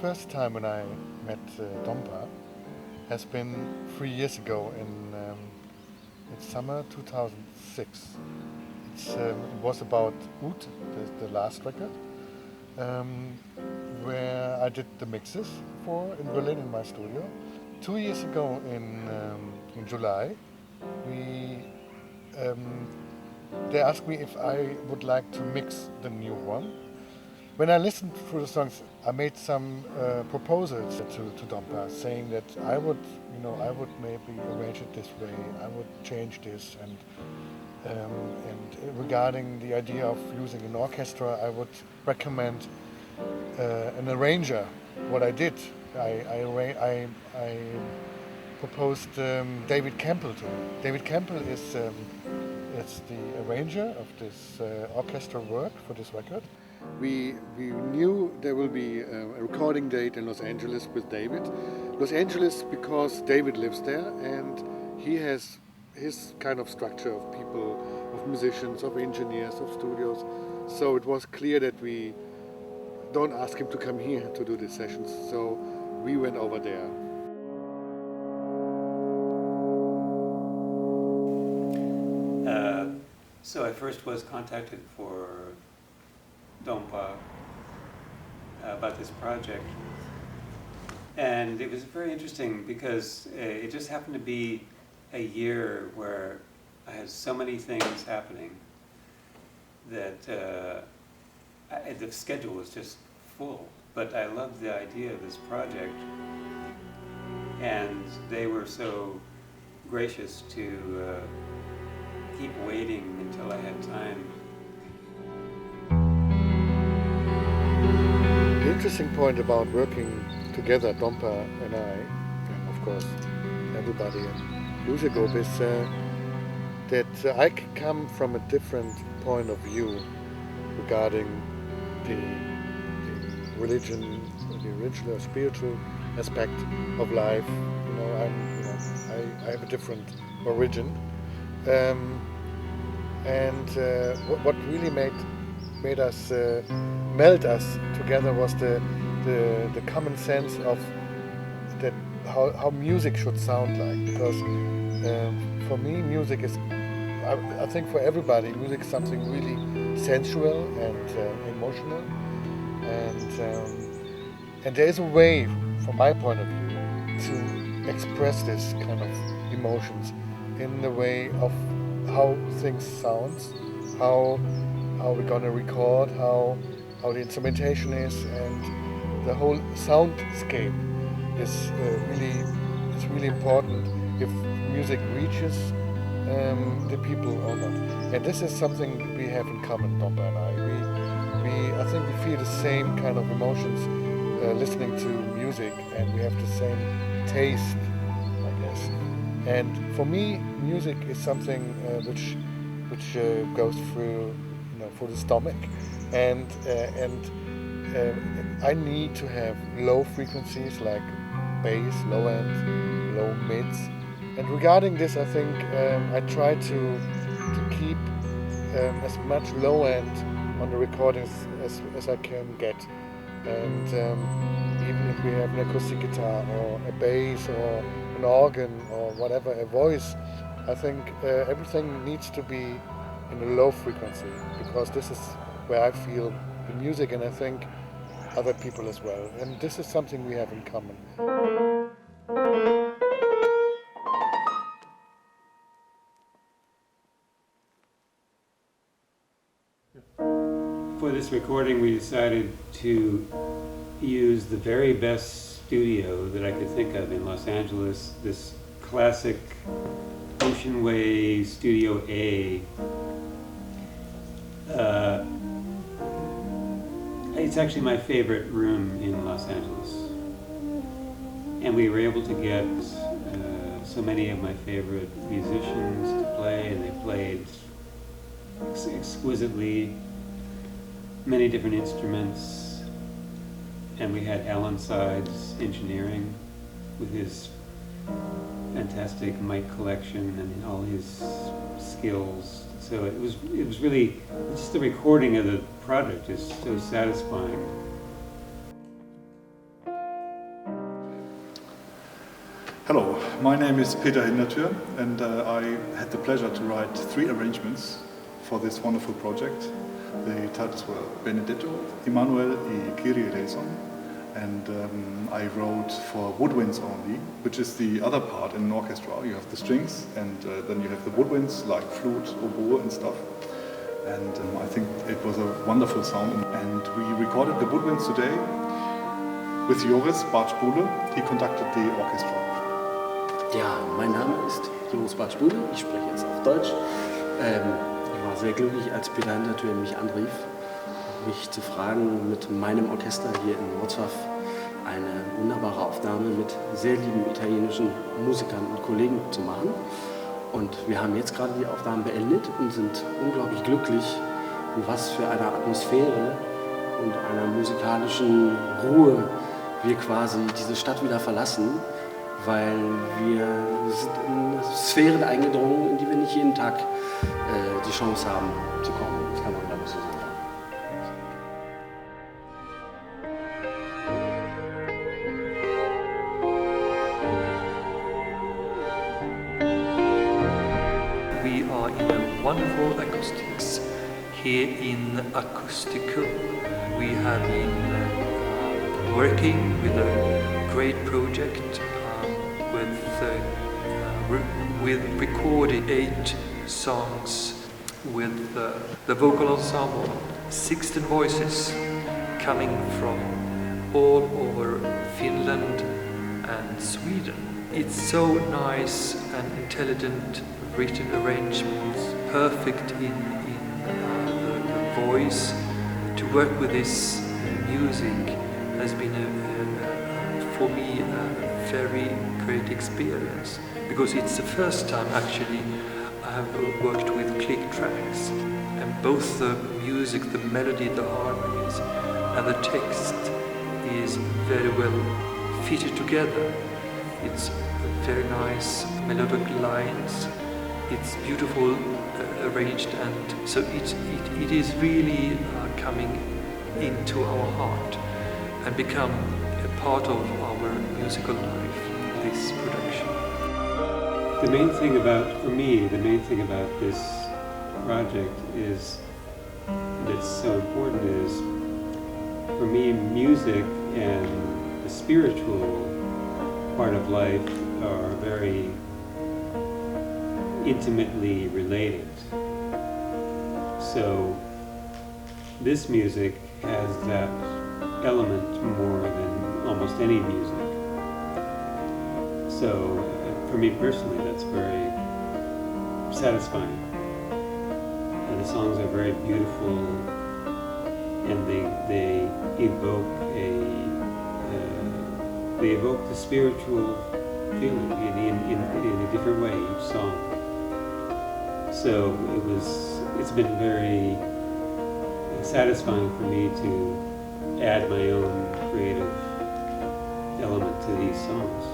first time when I met Dompa has been 3 years ago in it's summer 2006. It was about Oud, the last record, where I did the mixes for in Berlin in my studio. 2 years ago in July, they asked me if I would like to mix the new one. When I listened through the songs, I made some proposals to Dompa, saying that I would maybe arrange it this way, I would change this, and regarding the idea of using an orchestra, I would recommend an arranger. What I did, I proposed David Campbell to him. David Campbell is the arranger of this orchestral work for this record. We knew there will be a recording date in Los Angeles with David. Los Angeles because David lives there and he has his kind of structure of people, of musicians, of engineers, of studios. So it was clear that we don't ask him to come here to do the sessions. So we went over there. So I first was contacted for Dompa about this project, and it was very interesting because it just happened to be a year where I had so many things happening that the schedule was just full, but I loved the idea of this project, and they were so gracious to keep waiting until I had time. The interesting point about working together, Dompa and I, and of course everybody in Music Group, is that I come from a different point of view regarding the religion, the original or spiritual aspect of life. I have a different origin, and what really made us meld us together was the common sense of that how music should sound like. Because for me, music is, I think for everybody, music is something really sensual and emotional, and there is a way, from my point of view, to express this kind of emotions in the way of how things sound, how we're gonna record, how the instrumentation is, and the whole soundscape is really important if music reaches the people or not. And this is something we have in common, Dompa and I. I think we feel the same kind of emotions listening to music, and we have the same taste, I guess. And for me, music is something which goes through, for the stomach, and I need to have low frequencies like bass, low end, low mids. And regarding this, I think I try to keep as much low end on the recordings as I can get. And even if we have an acoustic guitar or a bass or an organ or whatever, a voice, I think everything needs to be in a low frequency, because this is where I feel the music, and I think other people as well. And this is something we have in common. For this recording, we decided to use the very best studio that I could think of in Los Angeles, this classic Ocean Way Studio A. It's actually my favorite room in Los Angeles. And we were able to get so many of my favorite musicians to play, and they played exquisitely, many different instruments. And we had Alan Sides engineering with his fantastic mic collection and all his skills. So it was really, just the recording of the project is so satisfying. Hello, my name is Peter Hinderthür, and I had the pleasure to write 3 arrangements for this wonderful project. The titles were Benedetto, Emanuel e Kyrie eleison, and I wrote for woodwinds only, which is the other part in an orchestra. You have the strings, and then you have the woodwinds like flute, oboe and stuff. And I think it was a wonderful sound, and we recorded the woodwinds today with Joris Bartsch Buhle. He conducted the orchestra. Ja, mein Name ist Joris Bartsch Buhle, ich spreche jetzt auf Deutsch. Ich war sehr glücklich, als Peter Hinderthür mich anrief, mich zu fragen, mit meinem Orchester hier in Wrocław eine wunderbare Aufnahme mit sehr lieben italienischen Musikern und Kollegen zu machen. Und wir haben jetzt gerade die Aufnahmen beendet und sind unglaublich glücklich, in was für einer Atmosphäre und einer musikalischen Ruhe wir quasi diese Stadt wieder verlassen, weil wir sind in Sphären eingedrungen, in die wir nicht jeden Tag die Chance haben zu kommen. Das kann man, glaube ich, so sagen. We are in a wonderful acoustics here in Acoustico. We have been working with a great project with recorded 8 songs with the vocal ensemble, 16 voices coming from all over Finland and Sweden. It's so nice and intelligent written arrangements, perfect in the voice. To work with this music has been for me a very great experience, because it's the first time actually I have worked with click tracks, and both the music, the melody, the harmonies and the text is very well fitted together. It's very nice melodic lines, it's beautiful arranged, and so it is really coming into our heart and become a part of our musical life, this production. The main thing about, for me, the main thing about this project is, that's so important is, for me, music and the spiritual part of life are very intimately related. So this music has that element more than almost any music. So for me personally, that's very satisfying. And the songs are very beautiful, and they evoke the spiritual feeling in a different way, each song. So it's been very satisfying for me to add my own creative element to these songs.